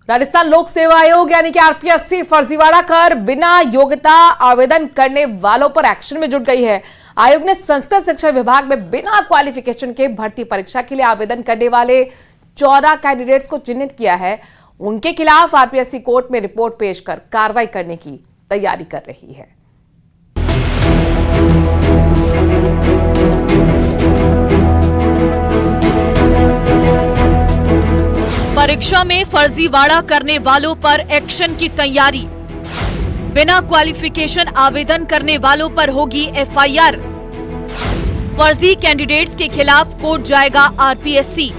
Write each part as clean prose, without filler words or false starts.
राजस्थान लोक सेवा आयोग यानी कि आरपीएससी फर्जीवाड़ा कर बिना योग्यता आवेदन करने वालों पर एक्शन में जुट गई है। आयोग ने संस्कृत शिक्षा विभाग में बिना क्वालिफिकेशन के भर्ती परीक्षा के लिए आवेदन करने वाले 14 कैंडिडेट्स को चिन्हित किया है। उनके खिलाफ आरपीएससी कोर्ट में रिपोर्ट पेश कर कार्रवाई करने की तैयारी कर रही है। परीक्षा में फर्जीवाड़ा करने वालों पर एक्शन की तैयारी। बिना क्वालिफिकेशन आवेदन करने वालों पर होगी एफआईआर। फर्जी कैंडिडेट्स के खिलाफ कोर्ट जाएगा आरपीएससी।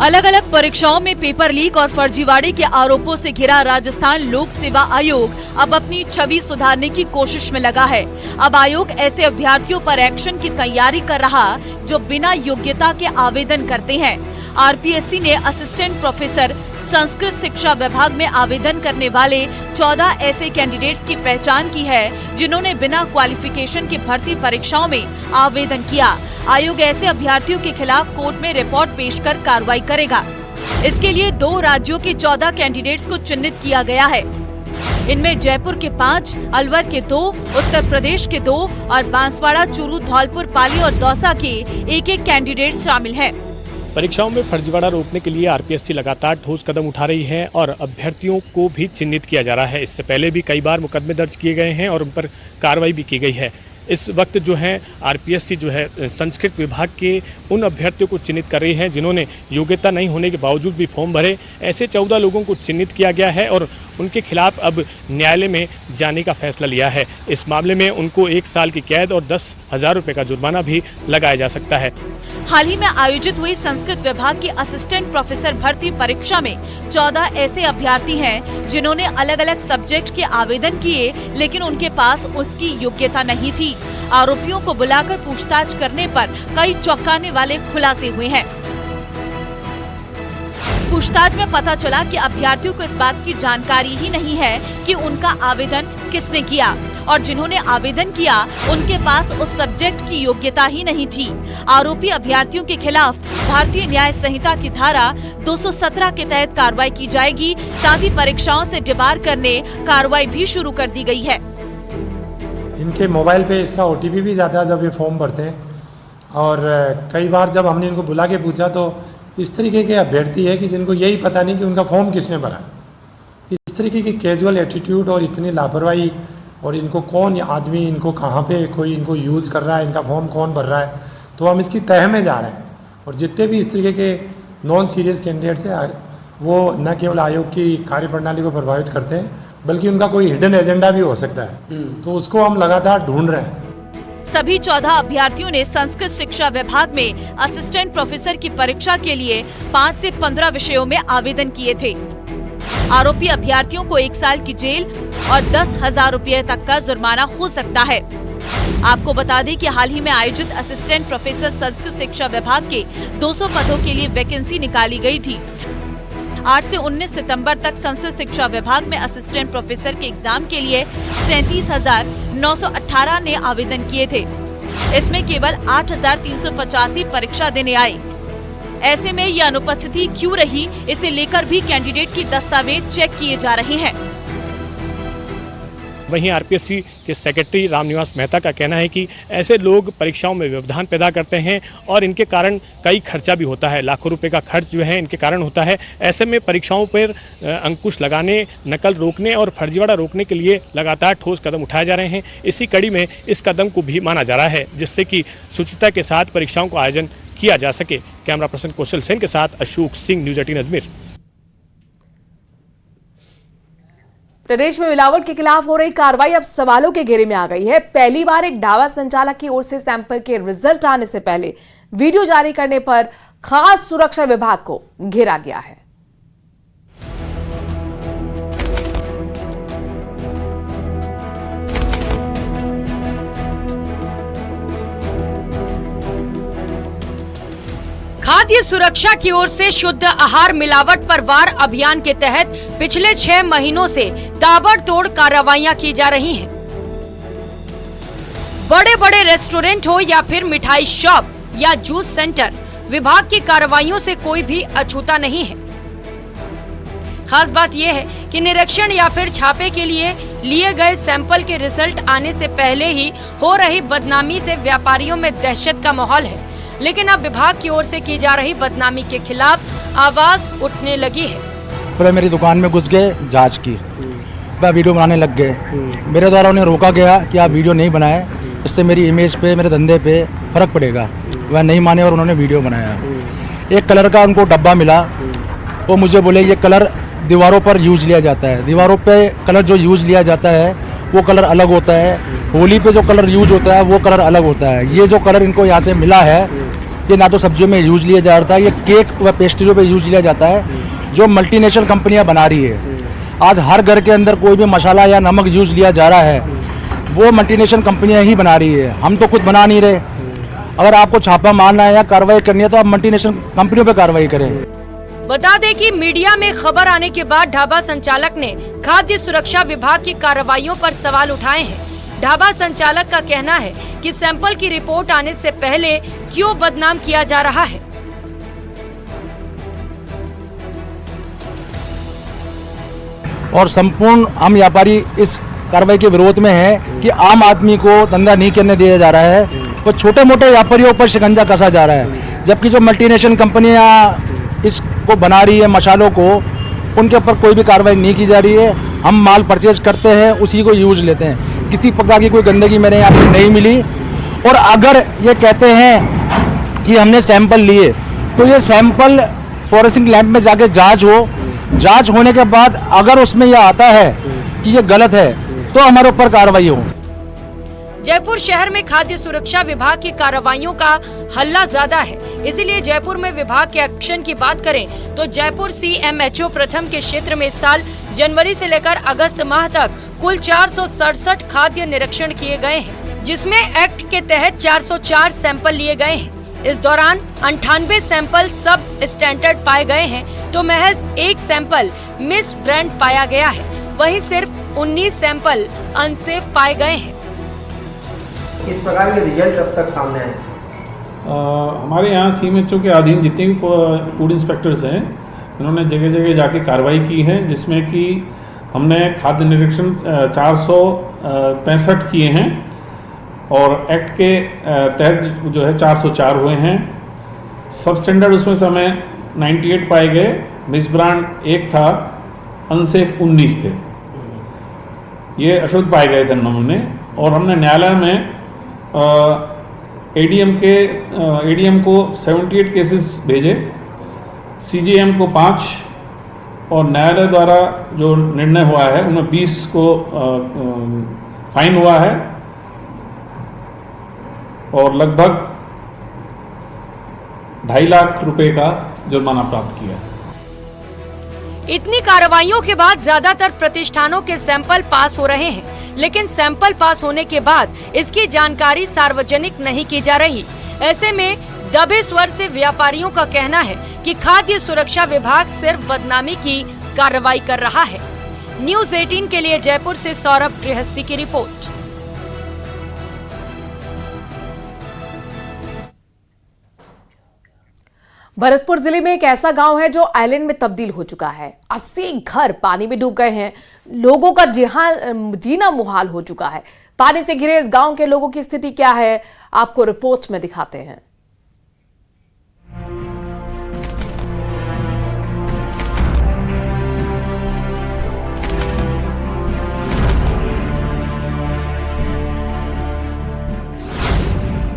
अलग अलग परीक्षाओं में पेपर लीक और फर्जीवाड़े के आरोपों से घिरा राजस्थान लोक सेवा आयोग अब अपनी छवि सुधारने की कोशिश में लगा है। अब आयोग ऐसे अभ्यर्थियों पर एक्शन की तैयारी कर रहा जो बिना योग्यता के आवेदन करते हैं। आरपीएससी ने असिस्टेंट प्रोफेसर संस्कृत शिक्षा विभाग में आवेदन करने वाले 14 ऐसे कैंडिडेट्स की पहचान की है जिन्होंने बिना क्वालिफिकेशन की भर्ती परीक्षाओं में आवेदन किया। आयोग ऐसे अभ्यर्थियों के खिलाफ कोर्ट में रिपोर्ट पेश कर कार्रवाई करेगा। इसके लिए 2 राज्यों के 14 कैंडिडेट्स को चिन्हित किया गया है। इनमें जयपुर के 5, अलवर के 2, उत्तर प्रदेश के 2 और बांसवाड़ा, चूरू, धौलपुर, पाली और दौसा के 1-1 कैंडिडेट शामिल हैं। परीक्षाओं में फर्जीवाड़ा रोकने के लिए आरपीएससी लगातार ठोस कदम उठा रही है और अभ्यर्थियों को भी चिन्हित किया जा रहा है। इससे पहले भी कई बार मुकदमे दर्ज किए गए हैं और उन पर कार्रवाई भी की गई है। इस वक्त जो है आरपीएससी जो है संस्कृत विभाग के उन अभ्यर्थियों को चिन्हित कर रही है जिन्होंने योग्यता नहीं होने के बावजूद भी फॉर्म भरे। ऐसे 14 लोगों को चिन्हित किया गया है और उनके खिलाफ अब न्यायालय में जाने का फैसला लिया है। इस मामले में उनको 1 साल की कैद और 10,000 रुपये का जुर्माना भी लगाया जा सकता है। हाल ही में आयोजित हुई संस्कृत विभाग की असिस्टेंट प्रोफेसर भर्ती परीक्षा में 14 ऐसे अभ्यर्थी हैं जिन्होंने अलग अलग सब्जेक्ट के आवेदन किए, लेकिन उनके पास उसकी योग्यता नहीं थी। आरोपियों को बुलाकर पूछताछ करने पर कई चौंकाने वाले खुलासे हुए हैं। पूछताछ में पता चला कि अभ्यर्थियों को इस बात की जानकारी ही नहीं है कि उनका आवेदन किसने किया और जिन्होंने आवेदन किया उनके पास उस सब्जेक्ट की योग्यता ही नहीं थी। आरोपी अभ्यर्थियों के खिलाफ भारतीय न्याय संहिता की धारा 217 के तहत कार्रवाई की जाएगी। साथ ही परीक्षाओं से डिबार करने कार्रवाई भी शुरू कर दी गई है। इनके मोबाइल पे इसका ओटीपी भी जाता है जब ये फॉर्म भरते हैं और कई बार जब हमने इनको बुला के पूछा तो इस तरीके के अभ्यर्थी है कि जिनको यही पता नहीं कि उनका फॉर्म किसने भरा। इस तरीके की कैजुअल एटीट्यूड और इतनी लापरवाही और इनको कौन आदमी इनको कहाँ पे कोई इनको यूज़ कर रहा है, इनका फॉर्म कौन भर रहा है, तो हम इसकी तह में जा रहे हैं। और जितने भी इस तरीके के नॉन सीरियस कैंडिडेट्स हैं वो न केवल आयोग की कार्यप्रणाली को प्रभावित करते हैं बल्कि उनका कोई हिडन एजेंडा भी हो सकता है, तो उसको हम लगातार ढूंढ रहे हैं। सभी 14 अभ्यर्थियों ने संस्कृत शिक्षा विभाग में असिस्टेंट प्रोफेसर की परीक्षा के लिए 5 से 15 विषयों में आवेदन किए थे। आरोपी अभ्यर्थियों को 1 साल की जेल और 10,000 रुपये तक का जुर्माना हो सकता है। आपको बता दें कि हाल ही में आयोजित असिस्टेंट प्रोफेसर संस्कृत शिक्षा विभाग के 200 पदों के लिए वैकेंसी निकाली गई थी। 8 से 19 सितंबर तक संस्कृत शिक्षा विभाग में असिस्टेंट प्रोफेसर के एग्जाम के लिए 37,918 ने आवेदन किए थे। इसमें केवल 8,385 परीक्षा देने आए। ऐसे में यह अनुपस्थिति क्यों रही, इसे लेकर भी कैंडिडेट की दस्तावेज चेक किए जा रहे हैं। वहीं आरपीएससी के सेक्रेटरी रामनिवास मेहता का कहना है कि ऐसे लोग परीक्षाओं में व्यवधान पैदा करते हैं और इनके कारण कई खर्चा भी होता है। लाखों रुपए का खर्च जो है इनके कारण होता है। ऐसे में परीक्षाओं पर अंकुश लगाने, नकल रोकने और फर्जीवाड़ा रोकने के लिए लगातार ठोस कदम उठाए जा रहे हैं। इसी कड़ी में इस कदम को भी माना जा रहा है जिससे कि शुचिता के साथ परीक्षाओं का आयोजन किया जा सके। कैमरा पर्सन कौशल सेन के साथ अशोक सिंह, न्यूज़ 18 अजमेर। प्रदेश में मिलावट के खिलाफ हो रही कार्रवाई अब सवालों के घेरे में आ गई है। पहली बार एक ढाबा संचालक की ओर से सैंपल के रिजल्ट आने से पहले वीडियो जारी करने पर खास सुरक्षा विभाग को घेरा गया है। खाद्य सुरक्षा की ओर से शुद्ध आहार मिलावट पर वार अभियान के तहत पिछले 6 महीनों से ताबड़तोड़ कार्रवाइयां की जा रही हैं। बड़े बड़े रेस्टोरेंट हो या फिर मिठाई शॉप या जूस सेंटर, विभाग की कार्रवाइयों से कोई भी अछूता नहीं है। खास बात यह है कि निरीक्षण या फिर छापे के लिए गए सैंपल के रिजल्ट आने से पहले ही हो रही बदनामी से व्यापारियों में दहशत का माहौल है। लेकिन अब विभाग की ओर से की जा रही बदनामी के खिलाफ आवाज उठने लगी है। फिर मेरी दुकान में घुस गए, जांच की, वह वीडियो बनाने लग गए। मेरे द्वारा उन्हें रोका गया कि आप वीडियो नहीं बनाए, इससे मेरी इमेज पे, मेरे धंधे पे फर्क पड़ेगा। वह नहीं माने और उन्होंने वीडियो बनाया। एक कलर का उनको डब्बा मिला, वो मुझे बोले ये कलर दीवारों पर यूज लिया जाता है। दीवारों पे कलर जो यूज लिया जाता है वो कलर अलग होता है, होली पे जो कलर यूज होता है वो कलर अलग होता है। ये जो कलर इनको यहाँ से मिला है ये ना तो सब्जियों में यूज लिया जा रहा है, ये केक व पेस्ट्रियों पे यूज लिया जाता है जो मल्टीनेशनल कंपनियां बना रही है। आज हर घर के अंदर कोई भी मसाला या नमक यूज लिया जा रहा है वो मल्टीनेशनल कंपनियां ही बना रही है, हम तो खुद बना नहीं रहे। अगर आपको छापा मारना है या कार्रवाई करनी है तो आप मल्टीनेशनल कंपनियों पे कार्रवाई करें। बता दें कि मीडिया में खबर आने के बाद ढाबा संचालक ने खाद्य सुरक्षा विभाग की कार्रवाइयों पर सवाल उठाए हैं। ढाबा संचालक का कहना है कि सैंपल की रिपोर्ट आने से पहले क्यों बदनाम किया जा रहा है। और संपूर्ण आम व्यापारी इस कार्रवाई के विरोध में है कि आम आदमी को धंधा नहीं करने दिया जा रहा है, वो छोटे मोटे व्यापारियों पर शिकंजा कसा जा रहा है। जबकि जो मल्टीनेशनल कंपनियां इसको बना रही है मसालों को, उनके ऊपर कोई भी कार्रवाई नहीं की जा रही है। हम माल परचेज करते हैं, उसी को यूज लेते हैं, किसी प्रकार की कोई गंदगी मेरे यहाँ पे नहीं मिली। और अगर ये कहते हैं कि हमने सैंपल लिए तो ये सैंपल फॉरेंसिक लैब में जाके जांच हो, जांच होने के बाद अगर उसमें यह आता है कि ये गलत है तो हमारे ऊपर कार्रवाई हो। जयपुर शहर में खाद्य सुरक्षा विभाग की कार्रवाइयों का हल्ला ज्यादा है, इसीलिए जयपुर में विभाग के एक्शन की बात करें तो जयपुर CMHO प्रथम के क्षेत्र में इस साल जनवरी से लेकर अगस्त माह तक कुल 467 खाद्य निरीक्षण किए गए हैं, जिसमें एक्ट के तहत 404 सैंपल लिए गए हैं। इस दौरान 98 सैंपल सब स्टैंडर्ड पाए गए हैं तो महज एक सैंपल मिस ब्रांड पाया गया है। वहीं सिर्फ 19 सैंपल अनसेफ पाए गए हैं। इस प्रकार के रिजल्ट अब तक सामने आए? हमारे यहाँ CMHO के अधीन जितने भी फूड इंस्पेक्टर्स हैं उन्होंने जगह जगह जाके कार्रवाई की है, जिसमें कि हमने खाद्य निरीक्षण 465 किए हैं और एक्ट के तहत जो है 404 हुए हैं। सब स्टैंडर्ड उसमें से हमें 98 पाए गए, मिस ब्रांड 1 था, अनसेफ 19 थे। ये अशुद्ध पाए गए थे नमूने। और हमने न्यायालय में ADM को 78 केसेस भेजे, CJM को 5 और न्यायालय द्वारा जो निर्णय हुआ है उनमें 20 को फाइन हुआ है और लगभग 2.5 लाख रुपए का जुर्माना प्राप्त किया। इतनी कार्रवाइयों के बाद ज्यादातर प्रतिष्ठानों के सैंपल पास हो रहे हैं, लेकिन सैंपल पास होने के बाद इसकी जानकारी सार्वजनिक नहीं की जा रही। ऐसे में दबे स्वर से व्यापारियों का कहना है कि खाद्य सुरक्षा विभाग सिर्फ बदनामी की कार्रवाई कर रहा है। न्यूज़ 18 के लिए जयपुर से सौरभ गृहस्थी की रिपोर्ट। भरतपुर जिले में एक ऐसा गांव है जो आइलैंड में तब्दील हो चुका है। 80 घर पानी में डूब गए हैं। लोगों का जीना मुहाल हो चुका है। पानी से घिरे इस गांव के लोगों की स्थिति क्या है, आपको रिपोर्ट में दिखाते हैं।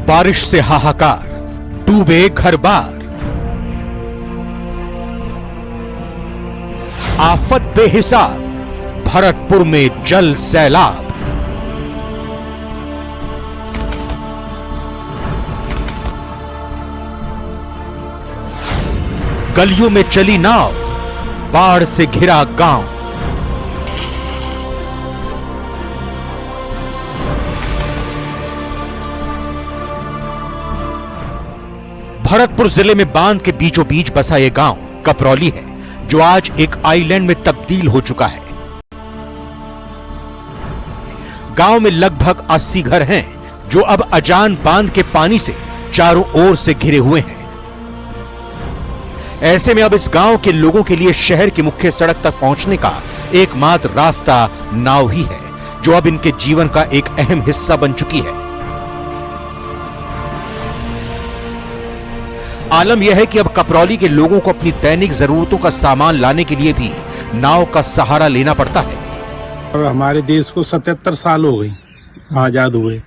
बारिश से हाहाकार, डूबे घर बार, आफत बेहिसाब, भरतपुर में जल सैलाब। गलियों में चली नाव, बाढ़ से घिरा गांव। भरतपुर जिले में बांध के बीचों बीच बसा यह गांव कपरौली है, जो आज एक आइलैंड में तब्दील हो चुका है। गांव में लगभग 80 घर हैं, जो अब अजान बांध के पानी से चारों ओर से घिरे हुए हैं। ऐसे में अब इस गांव के लोगों के लिए शहर की मुख्य सड़क तक पहुंचने का एकमात्र रास्ता नाव ही है, जो अब इनके जीवन का एक अहम हिस्सा बन चुकी है। आलम यह है कि अब कपरौली के लोगों को अपनी दैनिक जरूरतों का सामान लाने के लिए भी नाव का सहारा लेना पड़ता है। और हमारे देश को 77 साल हो गई आजाद हुए,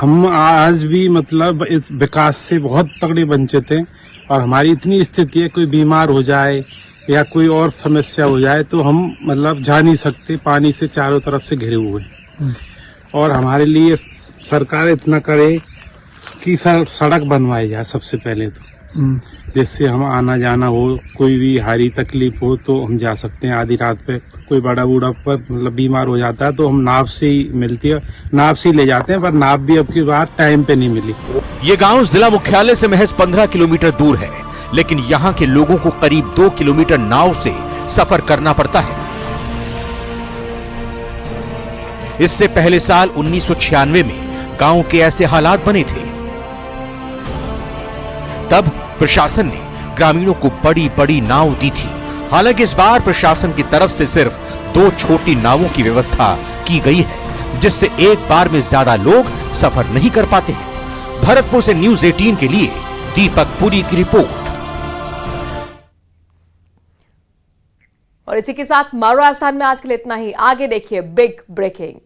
हम आज भी मतलब इस विकास से बहुत तगड़े वंचित हैं। और हमारी इतनी स्थिति है, कोई बीमार हो जाए या कोई और समस्या हो जाए तो हम मतलब जा नहीं सकते, पानी से चारों तरफ से घिरे हुए। और हमारे लिए सरकार इतना करे कि सड़क बनवाई जाए सबसे पहले तो, जिससे हम आना जाना हो, कोई भी हारी तकलीफ हो तो हम जा सकते हैं। आधी रात पे कोई बड़ा बूढ़ा पर मतलब बीमार हो जाता है तो हम नाव से ही मिलती है, नाव से ही ले जाते हैं, पर नाव भी अब की बार टाइम पे नहीं मिली। ये गांव जिला मुख्यालय से महज 15 किलोमीटर दूर है, लेकिन यहाँ के लोगों को करीब 2 किलोमीटर नाव से सफर करना पड़ता है। इससे पहले साल 1996 में गांव के ऐसे हालात बने थे। तब प्रशासन ने ग्रामीणों को बड़ी बड़ी नाव दी थी। हालांकि इस बार प्रशासन की तरफ से सिर्फ 2 छोटी नावों की व्यवस्था की गई है, जिससे एक बार में ज्यादा लोग सफर नहीं कर पाते हैं। भरतपुर से न्यूज़ 18 के लिए दीपक पुरी की रिपोर्ट। और इसी के साथ मारो राजस्थान में आज के लिए इतना ही। आगे देखिए बिग ब्रेकिंग।